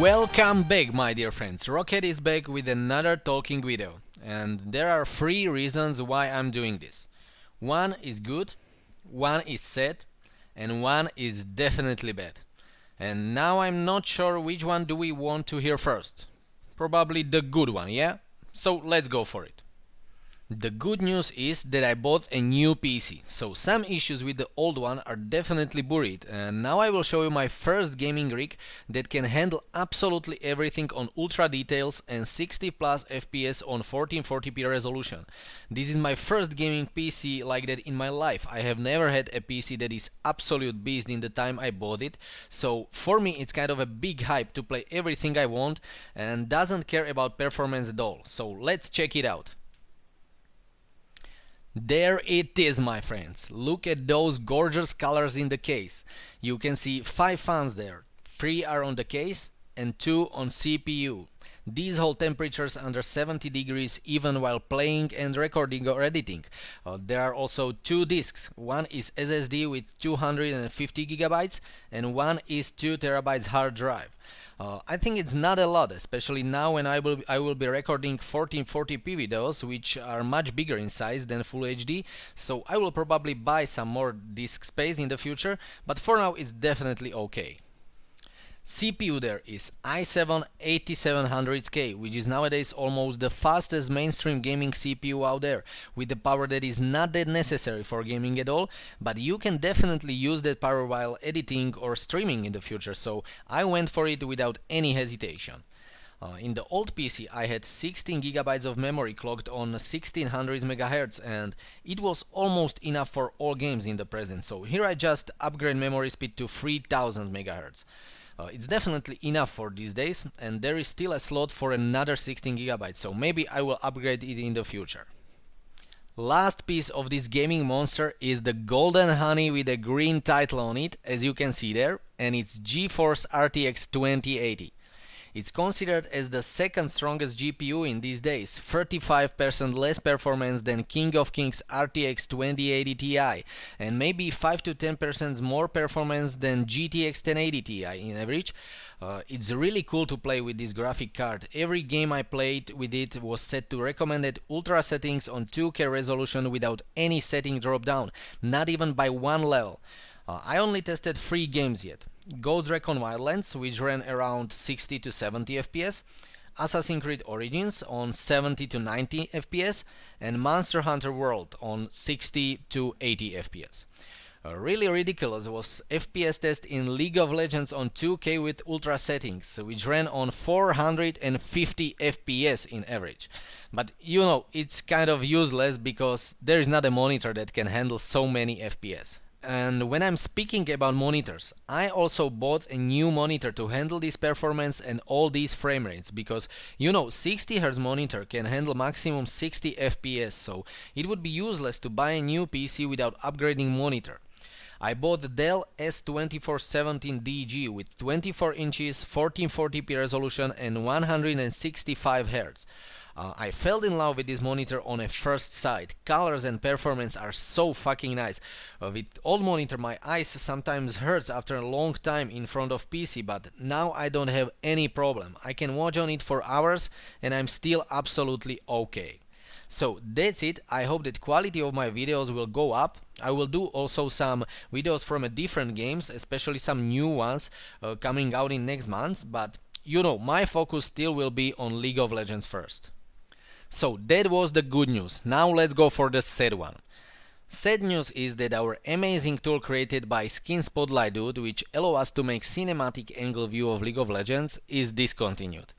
Welcome back, my dear friends. Rock3tt is back with another talking video, and there are 3 reasons why I'm doing this. One is good, one is sad, and one is definitely bad. And now I'm not sure which one do we want to hear first. Probably the good one, yeah? So let's go for it. The good news is that I bought a new PC, so some issues with the old one are definitely buried, and now I will show you my first gaming rig that can handle absolutely everything on ultra details and 60 plus FPS on 1440p resolution. This is my first gaming PC like that in my life. I have never had a PC that is absolute beast in the time I bought it, so for me it's kind of a big hype to play everything I want and doesn't care about performance at all, so let's check it out. There it is, my friends. Look at those gorgeous colors in the case. You can see 5 fans there. 3 are on the case and 2 on CPU. These hold temperatures under 70 degrees even while playing and recording or editing. There are also 2 discs. One is SSD with 250 gigabytes and one is 2 terabytes hard drive. I think it's not a lot, especially now when I will be recording 1440p videos, which are much bigger in size than Full HD, so I will probably buy some more disk space in the future, but for now it's definitely okay. CPU there is i7-8700K, which is nowadays almost the fastest mainstream gaming CPU out there, with the power that is not that necessary for gaming at all, but you can definitely use that power while editing or streaming in the future, so I went for it without any hesitation. In the old PC I had 16 gigabytes of memory clocked on 1600 MHz, and it was almost enough for all games in the present, so here I just upgrade memory speed to 3000 MHz. It's definitely enough for these days, and there is still a slot for another 16 gigabytes, so maybe I will upgrade it in the future. Last piece of this gaming monster is the golden honey with a green title on it, as you can see there, and it's GeForce RTX 2080. It's considered as the second strongest GPU in these days, 35% less performance than King of Kings RTX 2080 Ti, and maybe 5 to 10% more performance than GTX 1080 Ti in average. It's really cool to play with this graphic card. Every game I played with it was set to recommended ultra settings on 2K resolution without any setting drop down, not even by one level. I only tested 3 games yet. Ghost Recon Wildlands, which ran around 60 to 70 FPS, Assassin's Creed Origins on 70 to 90 FPS, and Monster Hunter World on 60 to 80 FPS. Really ridiculous was FPS test in League of Legends on 2K with ultra settings, which ran on 450 FPS in average. But you know, it's kind of useless because there is not a monitor that can handle so many FPS. And when I'm speaking about monitors, I also bought a new monitor to handle this performance and all these frame rates, because you know 60Hz monitor can handle maximum 60 FPS, so it would be useless to buy a new PC without upgrading monitor. I bought the Dell S2417DG with 24 inches, 1440p resolution and 165 Hz. I fell in love with this monitor on a first sight. Colors and performance are so fucking nice. With old monitor my eyes sometimes hurts after a long time in front of PC, but now I don't have any problem. I can watch on it for hours and I'm still absolutely okay. So that's it. I hope that quality of my videos will go up. I will do also some videos from different games, especially some new ones coming out in next months, but you know, my focus still will be on League of Legends first. So that was the good news. Now let's go for the sad one. Sad news is that our amazing tool created by Skin Spotlight Dude, which allow us to make cinematic angle view of League of Legends, is discontinued.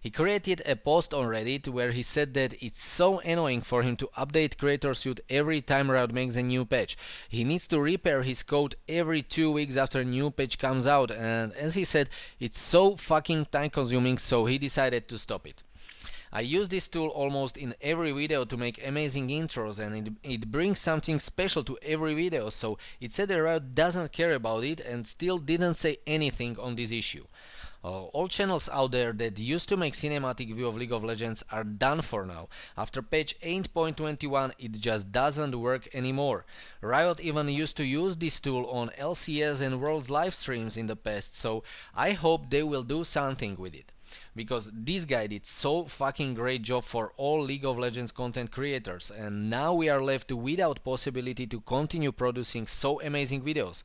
He created a post on Reddit where he said that it's so annoying for him to update Creator Suite every time RIOT makes a new patch. He needs to repair his code every 2 weeks after a new patch comes out, and as he said, it's so fucking time consuming, so he decided to stop it. I use this tool almost in every video to make amazing intros, and it brings something special to every video, so it said that RIOT doesn't care about it and still didn't say anything on this issue. All channels out there that used to make cinematic view of League of Legends are done for now. After patch 8.21 it just doesn't work anymore. Riot even used to use this tool on LCS and Worlds live streams in the past, so I hope they will do something with it. Because this guy did so fucking great job for all League of Legends content creators, and now we are left without possibility to continue producing so amazing videos.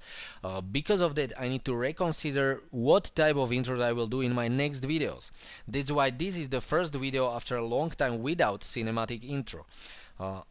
Because of that I need to reconsider what type of intros I will do in my next videos. That's why this is the first video after a long time without cinematic intro.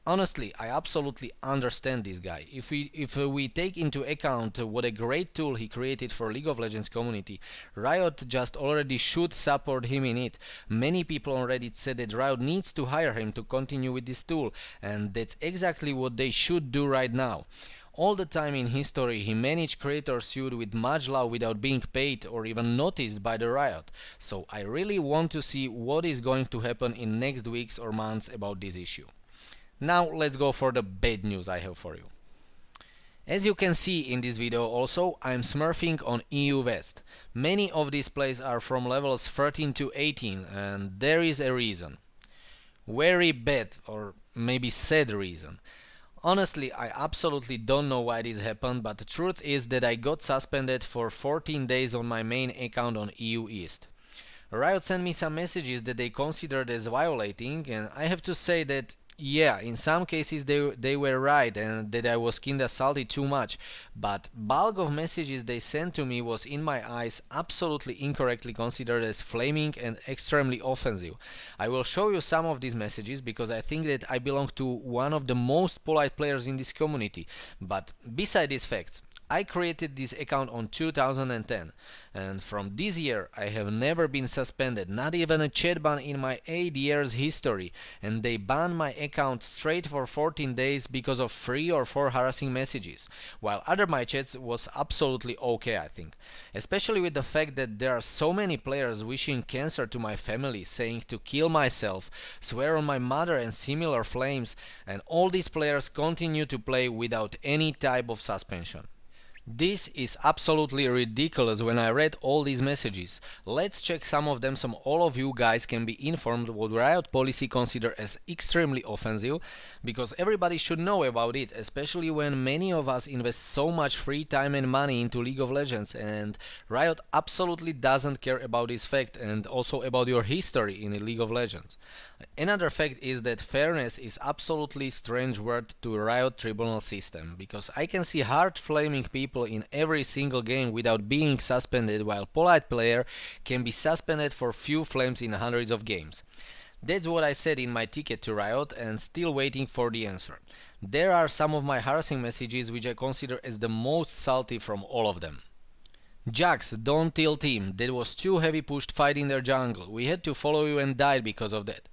Honestly, I absolutely understand this guy. If we take into account what a great tool he created for League of Legends community, Riot just already should support him in it. Many people on Reddit said that Riot needs to hire him to continue with this tool, and that's exactly what they should do right now. All the time in history he managed creator suit with much love without being paid or even noticed by the Riot. So I really want to see what is going to happen in next weeks or months about this issue. Now let's go for the bad news I have for you. As you can see in this video also, I'm smurfing on EU West. Many of these plays are from levels 13 to 18 and there is a reason. Very bad or maybe sad reason. Honestly, I absolutely don't know why this happened, but the truth is that I got suspended for 14 days on my main account on EU East. Riot sent me some messages that they considered as violating, and I have to say that yeah, in some cases they were right and that I was kinda salty too much, but bulk of messages they sent to me was in my eyes absolutely incorrectly considered as flaming and extremely offensive. I will show you some of these messages because I think that I belong to one of the most polite players in this community, but beside these facts, I created this account on 2010 and from this year I have never been suspended, not even a chat ban in my 8 years history, and they banned my account straight for 14 days because of 3 or 4 harassing messages, while other my chats was absolutely okay I think. Especially with the fact that there are so many players wishing cancer to my family, saying to kill myself, swear on my mother and similar flames, and all these players continue to play without any type of suspension. This is absolutely ridiculous when I read all these messages. Let's check some of them so all of you guys can be informed what Riot policy consider as extremely offensive, because everybody should know about it, especially when many of us invest so much free time and money into League of Legends and Riot absolutely doesn't care about this fact and also about your history in League of Legends. Another fact is that fairness is absolutely strange word to Riot tribunal system, because I can see hard flaming people in every single game without being suspended, while polite player can be suspended for few flames in hundreds of games. That's what I said in my ticket to Riot and still waiting for the answer. There are some of my harassing messages which I consider as the most salty from all of them. Jax, don't tilt team, that was too heavy pushed fight in their jungle, we had to follow you and died because of that.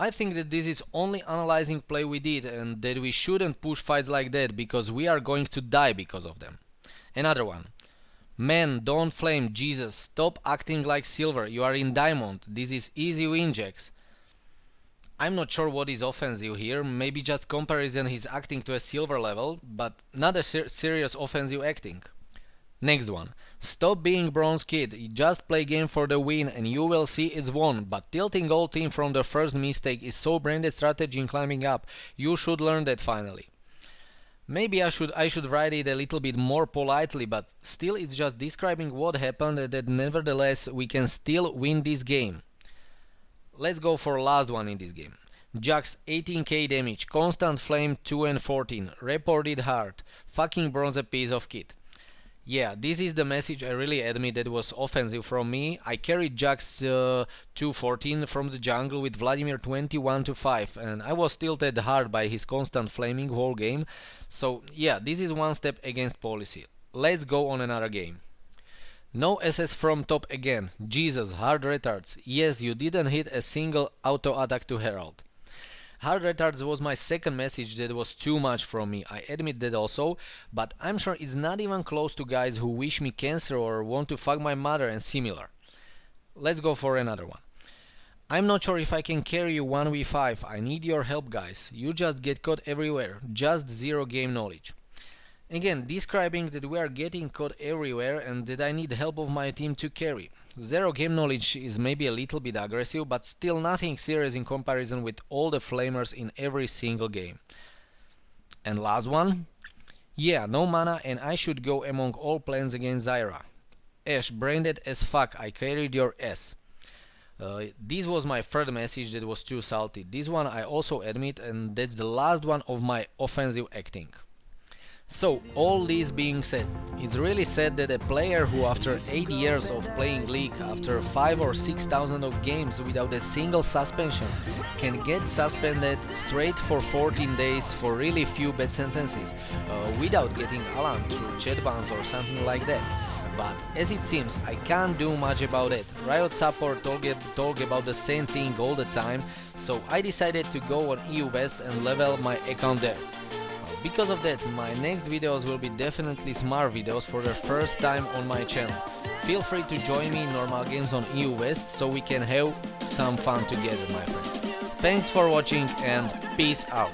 I think that this is only analyzing play we did and that we shouldn't push fights like that because we are going to die because of them. Another one. Man, don't flame, Jesus, stop acting like silver, you are in diamond, this is easy win, Jax. I'm not sure what is offensive here, maybe just comparison his acting to a silver level, but not a serious offensive acting. Next one. Stop being bronze kid, just play game for the win and you will see it's won, but tilting all team from the first mistake is so branded strategy in climbing up, you should learn that finally. Maybe I should write it a little bit more politely, but still it's just describing what happened and that nevertheless we can still win this game. Let's go for last one in this game. Jax 18k damage, constant flame 2 and 14, reported hard, fucking bronze a piece of kit. Yeah, this is the message I really admit that was offensive from me. I carried Jax 214 from the jungle with Vladimir 21-5 and I was tilted hard by his constant flaming whole game. So yeah, this is one step against policy. Let's go on another game. No SS from top again. Jesus, hard retards. Yes, you didn't hit a single auto attack to Herald. Hard retards was my second message that was too much from me, I admit that also, but I'm sure it's not even close to guys who wish me cancer or want to fuck my mother and similar. Let's go for another one. I'm not sure if I can carry you 1v5, I need your help guys, you just get caught everywhere, just zero game knowledge. Again, describing that we are getting caught everywhere and that I need help of my team to carry. Zero game knowledge is maybe a little bit aggressive, but still nothing serious in comparison with all the flamers in every single game. And last one? Yeah, no mana and I should go among all plans against Zyra. Ash, braindead as fuck, I carried your ass. This was my third message that was too salty. This one I also admit, and that's the last one of my offensive acting. So, all this being said, it's really sad that a player who after 8 years of playing League, after 5 or 6,000 of games without a single suspension, can get suspended straight for 14 days for really few bad sentences, without getting alarmed through chat bans or something like that. But as it seems, I can't do much about it. Riot support talk about the same thing all the time, so I decided to go on EU West and level my account there. Because of that, my next videos will be definitely smart videos for the first time on my channel. Feel free to join me in normal games on EU West so we can have some fun together, my friends. Thanks for watching and peace out.